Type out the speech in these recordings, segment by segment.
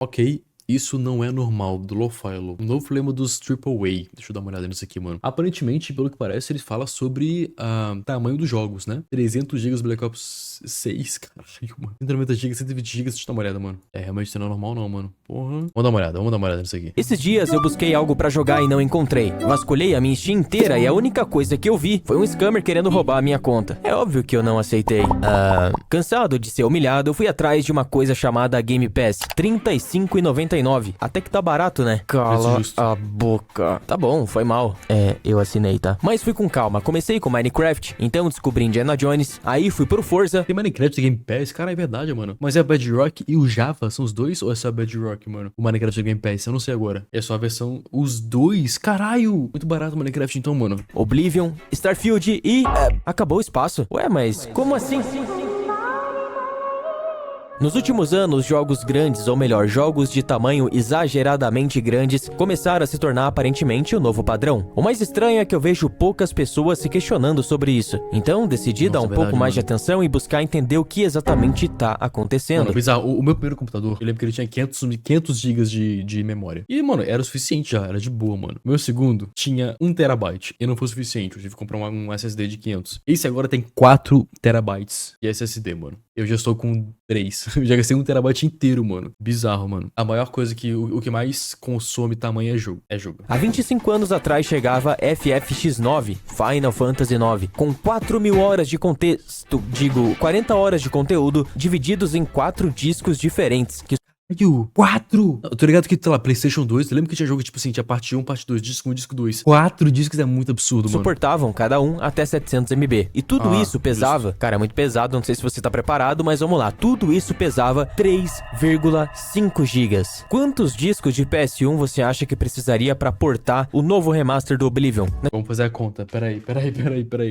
Ok, isso não é normal do Lo-Fi, o novo problema dos AAA. Deixa eu dar uma olhada nisso aqui, mano. Aparentemente, pelo que parece, ele fala sobre tamanho dos jogos, né? 300 GB Black Ops 6, caralho, mano. 190 GB, 120 GB, deixa eu dar uma olhada, mano. É, realmente não é normal não, mano. Porra. Vamos dar uma olhada nisso aqui. Esses dias eu busquei algo pra jogar e não encontrei. Vasculhei a minha Steam inteira e a única coisa que eu vi foi um scammer querendo roubar a minha conta. É óbvio que eu não aceitei. Cansado de ser humilhado, eu fui atrás de uma coisa chamada Game Pass. R$35,99. Até que tá barato, né? Cala a boca. Tá bom, foi mal. Eu assinei, tá? Mas fui com calma. Comecei com Minecraft, então descobri Indiana Jones, aí fui pro Forza. Tem Minecraft e Game Pass? Cara, é verdade, mano. Mas é a Bedrock e o Java são os dois? Ou é só a Bedrock, mano? O Minecraft e o Game Pass? Eu não sei agora. É só a versão... Os dois? Caralho! Muito barato o Minecraft então, mano. Oblivion, Starfield e... acabou o espaço. Ué, mas como assim? Nos últimos anos, jogos grandes, ou melhor, jogos de tamanho exageradamente grandes, começaram a se tornar aparentemente o novo padrão. O mais estranho é que eu vejo poucas pessoas se questionando sobre isso. Então, decidi dar um pouco mais de atenção e buscar entender o que exatamente tá acontecendo. Mano, bizarro. O meu primeiro computador, eu lembro que ele tinha 500 GB de memória. E, mano, era o suficiente já, era de boa, mano. O meu segundo tinha 1 TB e não foi o suficiente. Eu tive que comprar um SSD de 500. Esse agora tem 4 TB de SSD, mano. Eu já estou com 3. Eu já gastei 1 TB inteiro, mano. Bizarro, mano. A maior coisa que... O que mais consome tamanho é jogo. Há 25 anos atrás chegava FFX9, Final Fantasy IX, com 4.000 horas de contexto, 40 horas de conteúdo, divididos em 4 discos diferentes, que... 4! Eu tô ligado que, sei lá, PlayStation 2, eu lembro que tinha jogo, tipo assim, tinha parte 1, parte 2, disco 1, disco 2. 4 discos é muito absurdo, mano. Suportavam cada um até 700 MB. E tudo isso pesava, cara, é muito pesado, não sei se você tá preparado, mas vamos lá. Tudo isso pesava 3,5 GB. Quantos discos de PS1 você acha que precisaria pra portar o novo remaster do Oblivion? Vamos fazer a conta, peraí.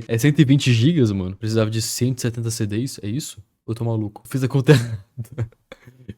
É 120 GB, mano. Precisava de 170 CDs, é isso? Eu tô maluco. Fiz a conta errada.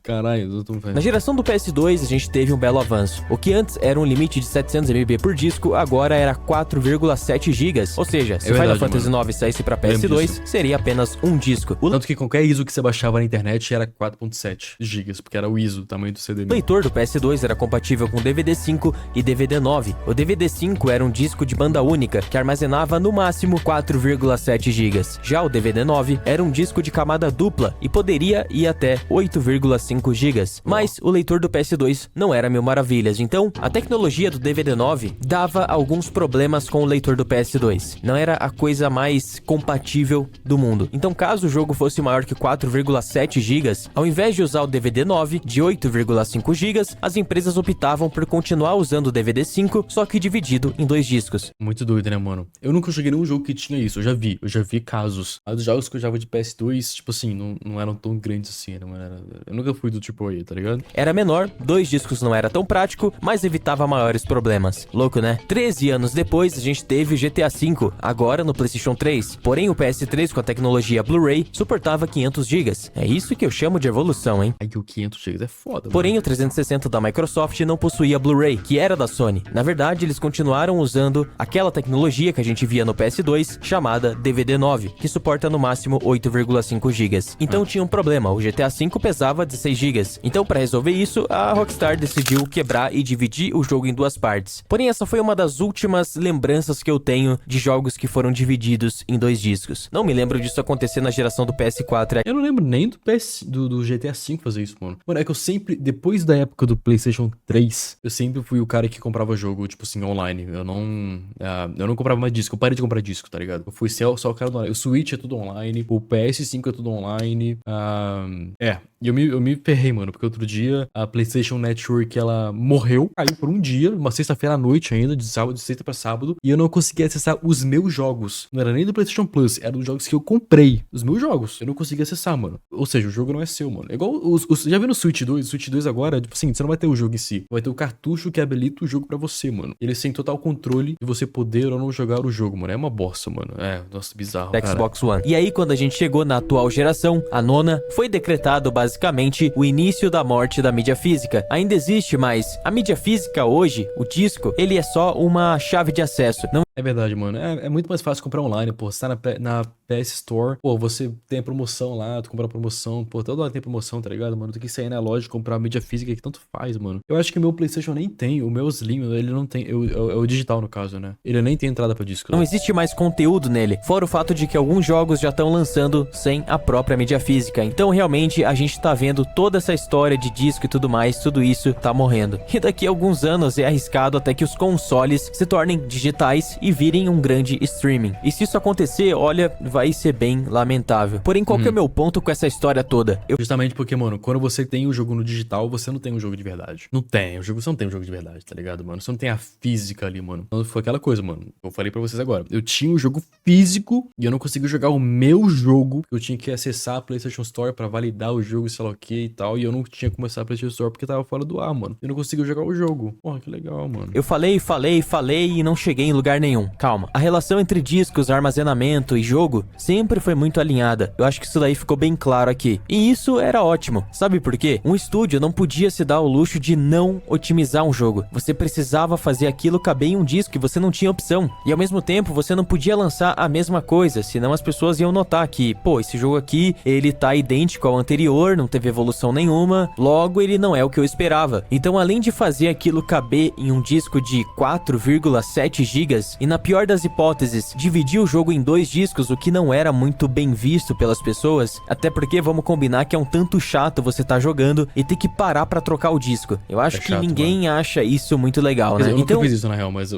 Caralho, eu tô velho. Na geração do PS2, a gente teve um belo avanço. O que antes era um limite de 700 MB por disco, agora era 4,7 GB. Ou seja, se Final Fantasy IX saísse pra PS2, seria apenas um disco. Tanto que qualquer ISO que você baixava na internet era 4,7 GB, porque era o ISO, o tamanho do CD. O leitor do PS2 era compatível com DVD5 e DVD9. O DVD5 era um disco de banda única, que armazenava no máximo 4,7 GB. Já o DVD9 era um disco de camada dupla e poderia ir até 8,5 GB. Mas o leitor do PS2 não era mil maravilhas, então a tecnologia do DVD9 dava alguns problemas com o leitor do PS2. Não era a coisa mais compatível do mundo. Então, caso o jogo fosse maior que 4,7 GB, ao invés de usar o DVD9 de 8,5 GB, as empresas optavam por continuar usando o DVD5, só que dividido em 2 discos. Muito doido, né, mano? Eu nunca joguei nenhum jogo que tinha isso, eu já vi casos. Mas os jogos que eu jogava de PS2, tipo assim, não eram tão grandes assim, né, mano? Eu nunca fui do tipo aí, tá ligado? Era menor, 2 discos não era tão prático, mas evitava maiores problemas. Louco, né? 13 anos depois, a gente teve o GTA V, agora no PlayStation 3. Porém, o PS3 com a tecnologia Blu-ray suportava 500 GB. É isso que eu chamo de evolução, hein? Aí o 500 GB é foda, mano. Porém, o 360 da Microsoft não possuía Blu-ray, que era da Sony. Na verdade, eles continuaram usando aquela tecnologia que a gente via no PS2, chamada DVD9, que suporta no máximo 8,5 GB. Então tinha um problema, o GTA V pesava 16 GB. Então, para resolver isso, a Rockstar decidiu quebrar e dividir o jogo em 2 partes. Porém, essa foi uma das últimas lembranças que eu tenho de jogos que foram divididos em 2 discos. Não me lembro disso acontecer na geração do PS4. Eu não lembro nem do GTA V fazer isso, mano. Mano, é que eu sempre, depois da época do PlayStation 3, eu sempre fui o cara que comprava jogo, tipo assim, online. Eu não comprava mais disco, eu parei de comprar disco, tá ligado? Eu fui só o cara do online. O Switch é tudo online, o PS5 é tudo online. E eu me ferrei, mano, porque outro dia a PlayStation Network, ela morreu, caiu por um dia, uma sexta-feira à noite ainda, de sexta pra sábado, e eu não conseguia acessar os meus jogos. Não era nem do PlayStation Plus, era dos jogos que eu comprei, os meus jogos. Eu não conseguia acessar, mano. Ou seja, o jogo não é seu, mano. É igual já viu no Switch 2? O Switch 2 agora, tipo assim, você não vai ter o jogo em si, vai ter o cartucho que habilita o jogo pra você, mano. Eles têm total controle de você poder ou não jogar o jogo, mano. É uma bosta, mano. Nossa, bizarro, cara. Xbox One. E aí, quando a gente chegou na atual geração, a nona, foi decretado basicamente o início da morte da mídia física. Ainda existe, mas a mídia física hoje, o disco, ele é só uma chave de acesso. Não É verdade, mano. É muito mais fácil comprar online, pô. Você tá na PS Store, pô, você tem a promoção lá, tu compra a promoção, pô, toda hora tem promoção, tá ligado, mano? Tu tem que sair na loja e comprar a mídia física que tanto faz, mano. Eu acho que o meu PlayStation nem tem, o meu Slim, ele não tem, é o digital no caso, né? Ele nem tem entrada pra disco. Não existe mais conteúdo nele, fora o fato de que alguns jogos já estão lançando sem a própria mídia física. Então realmente a gente tá vendo toda essa história de disco e tudo mais, tudo isso tá morrendo. E daqui a alguns anos é arriscado até que os consoles se tornem digitais e virem um grande streaming. E se isso acontecer, olha, vai ser bem lamentável. Porém, qual que é o meu ponto com essa história toda? Justamente porque, mano, quando você tem o jogo no digital, você não tem um jogo de verdade. Não tem, você não tem um jogo de verdade, tá ligado, mano? Você não tem a física ali, mano. Então foi aquela coisa, mano. Eu falei pra vocês agora. Eu tinha um jogo físico e eu não conseguia jogar o meu jogo. Eu tinha que acessar a PlayStation Store pra validar o jogo, sei lá o que e tal. E eu não tinha que começar a PlayStation Store porque tava fora do ar, mano. Eu não conseguia jogar o jogo. Porra, que legal, mano. Eu falei e não cheguei em lugar nenhum. Calma. A relação entre discos, armazenamento e jogo sempre foi muito alinhada. Eu acho que isso daí ficou bem claro aqui. E isso era ótimo. Sabe por quê? Um estúdio não podia se dar o luxo de não otimizar um jogo. Você precisava fazer aquilo caber em um disco e você não tinha opção. E ao mesmo tempo, você não podia lançar a mesma coisa, senão as pessoas iam notar que, pô, esse jogo aqui, ele tá idêntico ao anterior, não teve evolução nenhuma, logo ele não é o que eu esperava. Então, além de fazer aquilo caber em um disco de 4,7 GB e na pior das hipóteses, dividir o jogo em 2 discos, o que não era muito bem visto pelas pessoas, até porque vamos combinar que é um tanto chato você tá jogando e ter que parar pra trocar o disco. Eu acho que chato, ninguém acha isso muito legal, né? Eu nunca Então, fiz isso na real, mas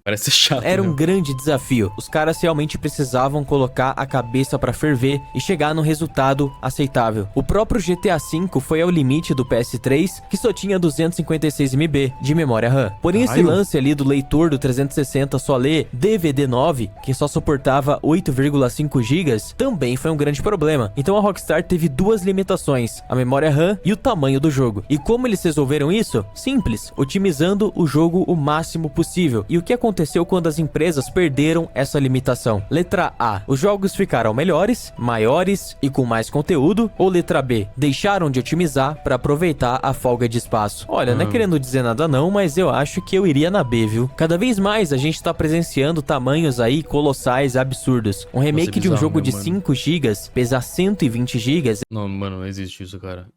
parece chato. era um né? grande desafio. Os caras realmente precisavam colocar a cabeça pra ferver e chegar num resultado aceitável. O próprio GTA V foi ao limite do PS3, que só tinha 256 MB de memória RAM. Porém, esse lance ali do leitor do 360 só ler DVD9, que só suportava 8,5 GB, também foi um grande problema. Então a Rockstar teve duas limitações, a memória RAM e o tamanho do jogo. E como eles resolveram isso? Simples, otimizando o jogo o máximo possível. E o que aconteceu quando as empresas perderam essa limitação? Letra A, os jogos ficaram melhores, maiores e com mais conteúdo. Ou letra B, deixaram de otimizar para aproveitar a folga de espaço. Olha, não é querendo dizer nada não, mas eu acho que eu iria na B, viu? Cada vez mais a gente tá presenciando tamanhos aí colossais, absurdos. Um remake de um jogo de 5 GB pesar 120 GB. Não, mano, não existe isso, cara.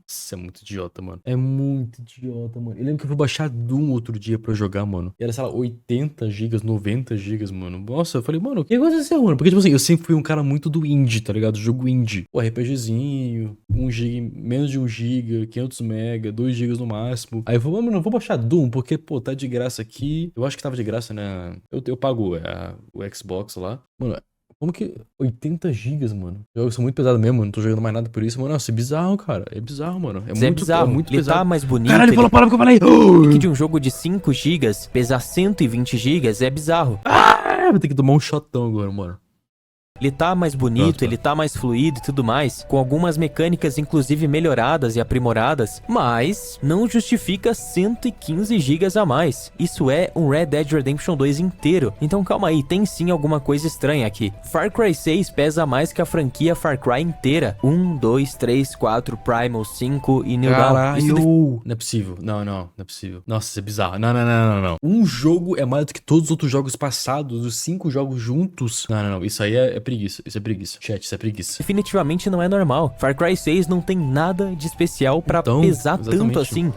Isso é muito idiota, mano. É muito idiota, mano. Eu lembro que eu fui baixar Doom outro dia pra jogar, mano. E era, sei lá, 80 gigas, 90 gigas, mano. Nossa, eu falei, mano, o que aconteceu, mano? Porque, tipo assim, eu sempre fui um cara muito do indie, tá ligado? Jogo indie. Pô, RPGzinho, 1 giga, menos de 1 giga, 500 mega, 2 gigas no máximo. Aí eu falei, mano, eu vou baixar Doom, porque, pô, tá de graça aqui. Eu acho que tava de graça, né? Eu pago o Xbox lá. Mano, como que 80 gigas, mano? Jogos são muito pesados mesmo, não tô jogando mais nada por isso, mano. Nossa, é bizarro, cara. É bizarro, mano. É muito pesado. Tá mais bonito. Caralho, ele falou a palavra que eu falei. Que de um jogo de 5 GB pesar 120 GB é bizarro. Vou ter que tomar um shotão agora, mano. Ele tá mais bonito, ele tá mais fluido e tudo mais, com algumas mecânicas inclusive melhoradas e aprimoradas, mas não justifica 115 GB a mais. Isso é um Red Dead Redemption 2 inteiro. Então calma aí, tem sim alguma coisa estranha aqui. Far Cry 6 pesa mais que a franquia Far Cry inteira. 1, 2, 3, 4, Primal, 5 e New Dawn. Caralho, não é possível. Não é possível. Nossa, isso é bizarro. Não. Um jogo é mais do que todos os outros jogos passados, os 5 jogos juntos. Não. Isso aí é preguiça. Isso é preguiça. Chat, isso é preguiça. Definitivamente não é normal. Far Cry 6 não tem nada de especial pra pesar tanto assim.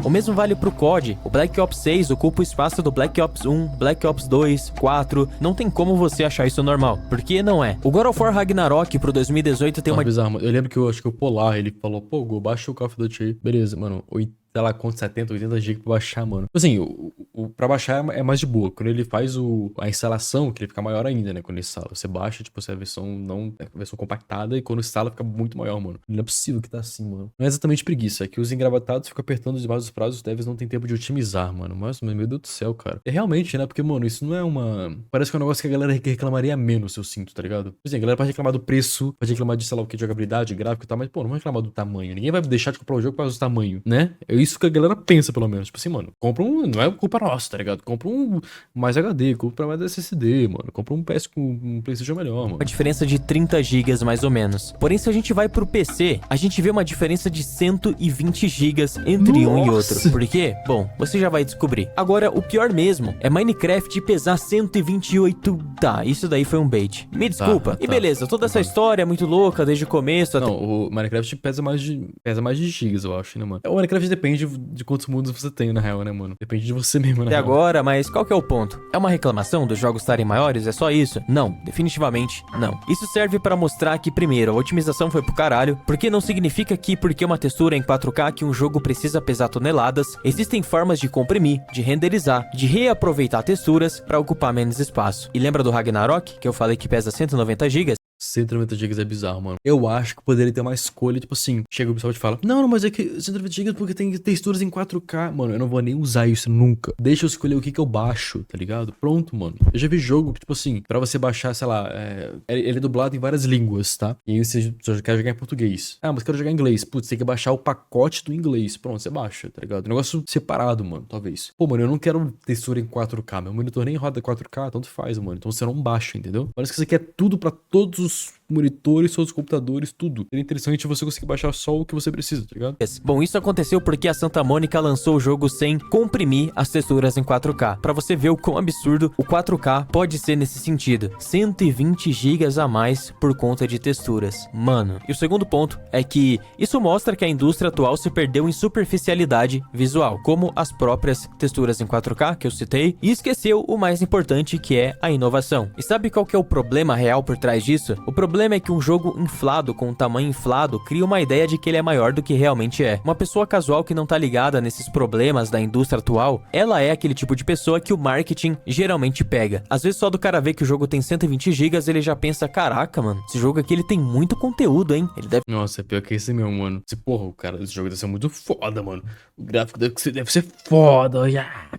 O mesmo vale pro COD. O Black Ops 6 ocupa o espaço do Black Ops 1, Black Ops 2, 4. Não tem como você achar isso normal. Porque não é. O God of War Ragnarok pro 2018 tem uma... bizarro, mano. Eu lembro que eu acho que o Polar, ele falou, pô, Gu, baixa o Call of Duty aí. Beleza, mano. Sei lá quanto, 70, 80 GB pra baixar, mano. Assim, pra baixar é mais de boa. Quando ele faz a instalação, que ele fica maior ainda, né? Quando ele instala. Você baixa, tipo, a versão a versão compactada, e quando instala fica muito maior, mano. Não é possível que tá assim, mano. Não é exatamente preguiça, é que os engravatados ficam apertando demais os prazos, os devs não tem tempo de otimizar, mano. Mas, meu Deus do céu, cara. É realmente, né? Porque, mano, isso não é uma... Parece que é um negócio que a galera reclamaria menos, eu sinto, tá ligado? Assim, a galera pode reclamar do preço, pode reclamar de, sei lá, o que, de jogabilidade, gráfico e tal, mas, pô, não vai reclamar do tamanho. Ninguém vai deixar de comprar o jogo por causa do tamanho, né? isso que a galera pensa, pelo menos. Tipo assim, mano, compra um... Não é culpa nossa, tá ligado? Compra um mais HD, compra mais SSD, mano. Compra um PS com um PlayStation melhor, mano. Uma diferença de 30 GB mais ou menos. Porém, se a gente vai pro PC, a gente vê uma diferença de 120 GB entre um e outro. Por quê? Bom, você já vai descobrir. Agora, o pior mesmo é Minecraft pesar 128... Tá, isso daí foi um bait. Me desculpa. E beleza, toda essa história é muito louca desde o começo até... Não, o Minecraft pesa mais de gigas, eu acho, né, mano? O Minecraft depende de quantos mundos você tem, na real, né, mano? Depende de você mesmo, né? Até agora, mas qual que é o ponto? É uma reclamação dos jogos estarem maiores? É só isso? Não, definitivamente não. Isso serve pra mostrar que, primeiro, a otimização foi pro caralho, porque não significa que porque uma textura é em 4K que um jogo precisa pesar toneladas. Existem formas de comprimir, de renderizar, de reaproveitar texturas pra ocupar menos espaço. E lembra do Ragnarok, que eu falei que pesa 190 GB? 190 GB é bizarro, mano. Eu acho que poderia ter uma escolha, tipo assim, chega o Ubisoft e fala, não, mas é que 190 GB porque tem texturas em 4K. Mano, eu não vou nem usar isso nunca. Deixa eu escolher o que eu baixo, tá ligado? Pronto, mano. Eu já vi jogo, tipo assim, pra você baixar, sei lá, ele é dublado em várias línguas, tá? E aí você só quer jogar em português. Ah, mas quero jogar em inglês. Putz, tem que baixar o pacote do inglês. Pronto, você baixa, tá ligado? Negócio separado, mano, talvez. Pô, mano, eu não quero textura em 4K. Meu monitor nem roda 4K, tanto faz, mano. Então você não baixa, entendeu? Parece que você quer tudo pra todos os monitores, todos os computadores, tudo. Seria interessante você conseguir baixar só o que você precisa, tá ligado? Bom, isso aconteceu porque a Santa Mônica lançou o jogo sem comprimir as texturas em 4K. Pra você ver o quão absurdo o 4K pode ser nesse sentido. 120 GB a mais por conta de texturas. Mano. E o segundo ponto é que isso mostra que a indústria atual se perdeu em superficialidade visual, como as próprias texturas em 4K que eu citei, e esqueceu o mais importante, que é a inovação. E sabe qual que é o problema real por trás disso? O problema é que um jogo inflado, com um tamanho inflado, cria uma ideia de que ele é maior do que realmente é. Uma pessoa casual que não tá ligada nesses problemas da indústria atual, ela é aquele tipo de pessoa que o marketing geralmente pega. Às vezes só do cara ver que o jogo tem 120 GB, ele já pensa, caraca, mano, esse jogo aqui ele tem muito conteúdo, hein? Ele deve... Nossa, é pior que esse mesmo, mano. Porra, o cara, esse jogo deve ser muito foda, mano. O gráfico deve ser foda,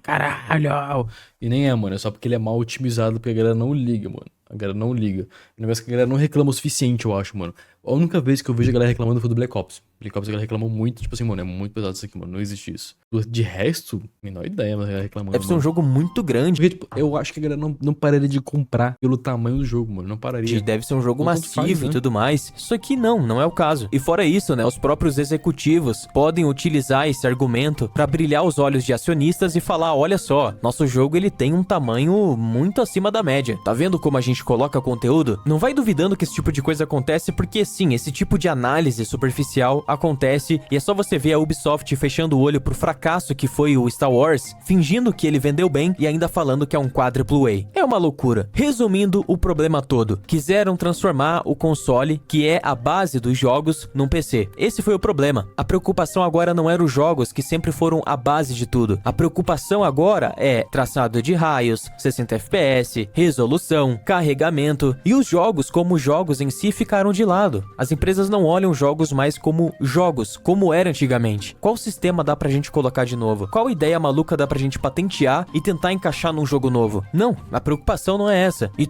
caralho. E nem é, mano, é só porque ele é mal otimizado, porque a galera não liga, mano. A galera não liga. O negócio é que a galera não reclama o suficiente, eu acho, mano. A única vez que eu vejo a galera reclamando foi do Black Ops. Black Ops a galera reclamou muito, tipo assim, mano, é muito pesado isso aqui, mano. Não existe isso. De resto, menor ideia, mas a galera reclamando. Deve ser um jogo muito grande. Porque, tipo, eu acho que a galera não pararia de comprar pelo tamanho do jogo, mano. Não pararia. Deve ser um jogo Então, massivo faz, né? e tudo mais. Isso aqui não é o caso. E fora isso, né, os próprios executivos podem utilizar esse argumento pra brilhar os olhos de acionistas e falar, olha só, nosso jogo ele tem um tamanho muito acima da média. Tá vendo como a gente coloca conteúdo? Não vai duvidando que esse tipo de coisa acontece, porque sim, esse tipo de análise superficial acontece, e é só você ver a Ubisoft fechando o olho pro fracasso que foi o Star Wars, fingindo que ele vendeu bem e ainda falando que é um quadruple A. É uma loucura. Resumindo o problema todo, quiseram transformar o console, que é a base dos jogos, num PC. Esse foi o problema. A preocupação agora não era os jogos, que sempre foram a base de tudo. A preocupação agora é traçado de raios, 60 FPS, resolução, carregamento, e os jogos como jogos em si ficaram de lado. As empresas não olham jogos mais como jogos, como era antigamente. Qual sistema dá pra gente colocar de novo? Qual ideia maluca dá pra gente patentear e tentar encaixar num jogo novo? Não, a preocupação não é essa. E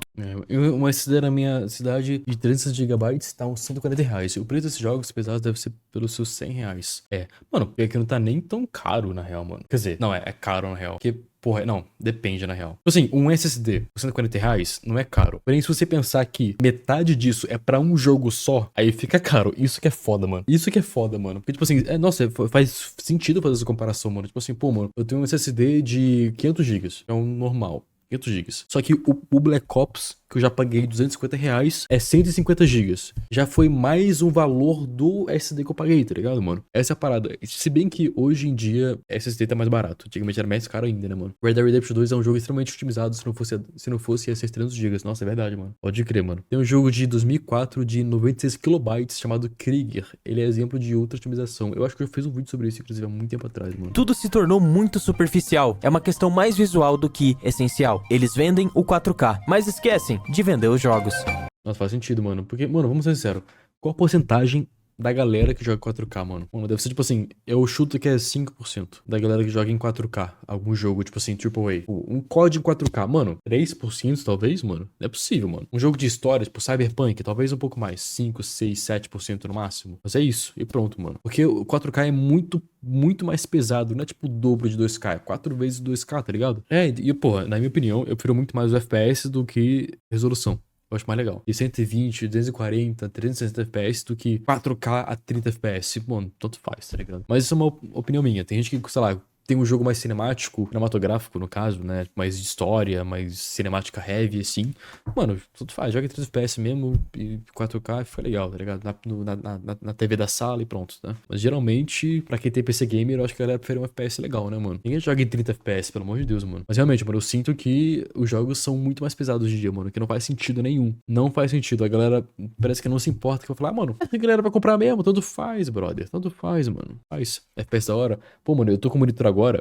uma SSD na minha cidade de 300 GB tá uns R$140. O preço desses jogos pesados deve ser pelos seus R$100. Mano, porque aqui não tá nem tão caro, na real, mano. Quer dizer, não, é caro, na real. Porque, porra, não, depende, na real. Tipo assim, um SSD por R$140 não é caro. Porém, se você pensar que metade disso é pra um jogo só, aí fica caro. Isso que é foda, mano. Isso que é foda, mano. Porque, tipo assim, nossa, faz sentido fazer essa comparação, mano. Tipo assim, pô, mano, eu tenho um SSD de 500 GB. É um normal. 500 GB. Só que o Black Ops, que eu já paguei R$250, é 150 GB. Já foi mais um valor do SSD que eu paguei, tá ligado, mano? Essa é a parada. Se bem que hoje em dia SSD tá mais barato. Antigamente era mais caro ainda, né, mano? Red Dead Redemption 2 é um jogo extremamente otimizado. Se não fosse ia ser 300 GB. Nossa, é verdade, mano. Pode crer, mano. Tem um jogo de 2004 de 96 KB chamado Krieger. Ele é exemplo de ultra otimização. Eu acho que eu já fiz um vídeo sobre isso, inclusive, há muito tempo atrás, mano. tudo se tornou muito superficial. É uma questão mais visual do que essencial. Eles vendem o 4K, mas esquecem de vender os jogos. Nossa, faz sentido, mano. Porque, mano, vamos ser sinceros. Qual a porcentagem da galera que joga 4K, mano. Mano, deve ser, tipo assim, eu chuto que é 5% da galera que joga em 4K. Algum jogo, tipo assim, AAA. Um COD em 4K, mano, 3% talvez, mano. Não é possível, mano. Um jogo de história, tipo Cyberpunk, talvez um pouco mais. 5, 6, 7% no máximo. Mas é isso. E pronto, mano. Porque o 4K é muito mais pesado. Não é tipo o dobro de 2K. É 4 vezes 2K, tá ligado? Pô, na minha opinião, eu prefiro muito mais o FPS do que resolução. Eu acho mais legal. E 120, 240, 360 FPS do que 4K a 30 FPS. Mano, tanto faz, tá ligado? Mas isso é uma opinião minha. Tem gente que, sei lá, tem um jogo mais cinematográfico, no caso, né? Mais de história, mais cinemática heavy, assim. Mano, tanto faz. Joga em 30 FPS mesmo e 4K fica legal, tá ligado? Na TV da sala e pronto, né? Mas geralmente, pra quem tem PC Gamer, eu acho que a galera prefere um FPS legal, né, mano? Ninguém joga em 30 FPS, pelo amor de Deus, mano. Mas realmente, mano, eu sinto que os jogos são muito mais pesados hoje em dia, mano. Que não faz sentido nenhum. Não faz sentido. A galera parece que não se importa. Que eu falar, mano, a galera vai comprar mesmo. Tanto faz, brother. Tanto faz, mano. Faz. FPS da hora. Pô, mano, eu tô com o monitor agora,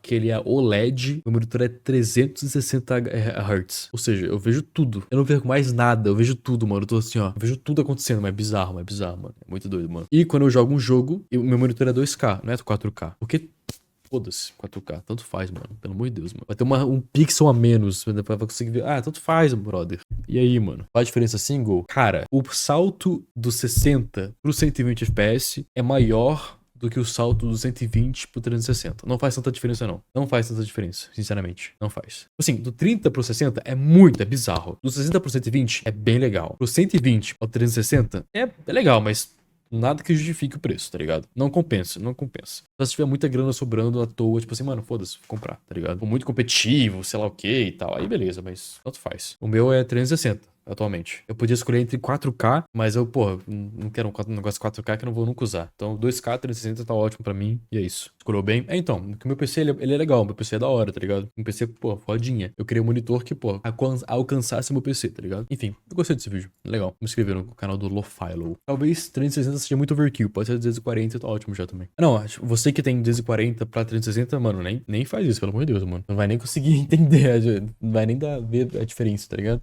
que ele é OLED, o monitor é 360 Hz. Ou seja, eu vejo tudo. Eu não vejo mais nada, eu vejo tudo, mano. Eu tô assim, ó. Eu vejo tudo acontecendo, mas é bizarro, mano. É muito doido, mano. E quando eu jogo um jogo, o meu monitor é 2K, não é 4K. Porque foda-se, 4K, tanto faz, mano. Pelo amor de Deus, mano. Vai ter um pixel a menos pra conseguir ver. Tanto faz, brother. E aí, mano? Qual a diferença single? Cara, o salto do 60 pro 120 FPS é maior do que o salto do 120 pro 360. Não faz tanta diferença, não. Não faz tanta diferença, sinceramente. Não faz. Assim, do 30 pro 60 é bizarro. Do 60 pro 120 é bem legal. Do 120 ao 360 é legal, mas nada que justifique o preço, tá ligado? Não compensa. Só se tiver muita grana sobrando à toa, tipo assim, mano, foda-se, vou comprar, tá ligado? Ou muito competitivo, sei lá o que e tal. Aí beleza, mas tanto faz. O meu é 360. Atualmente. Eu podia escolher entre 4K, mas eu, pô, não quero um negócio 4K que eu não vou nunca usar. Então, 2K 360 tá ótimo pra mim, e é isso. Escolheu bem? Então, o meu PC, ele é legal, meu PC é da hora, tá ligado? Meu PC, pô, fodinha. Eu criei um monitor que, pô, alcançasse meu PC, tá ligado? Enfim, eu gostei desse vídeo. Legal. Me inscrever no canal do Lofilo. Talvez 360 seja muito overkill, pode ser 240, tá ótimo já também. Não, você que tem 240 pra 360, mano, nem faz isso, pelo amor de Deus, mano. Não vai nem conseguir entender, não vai nem ver a diferença, tá ligado?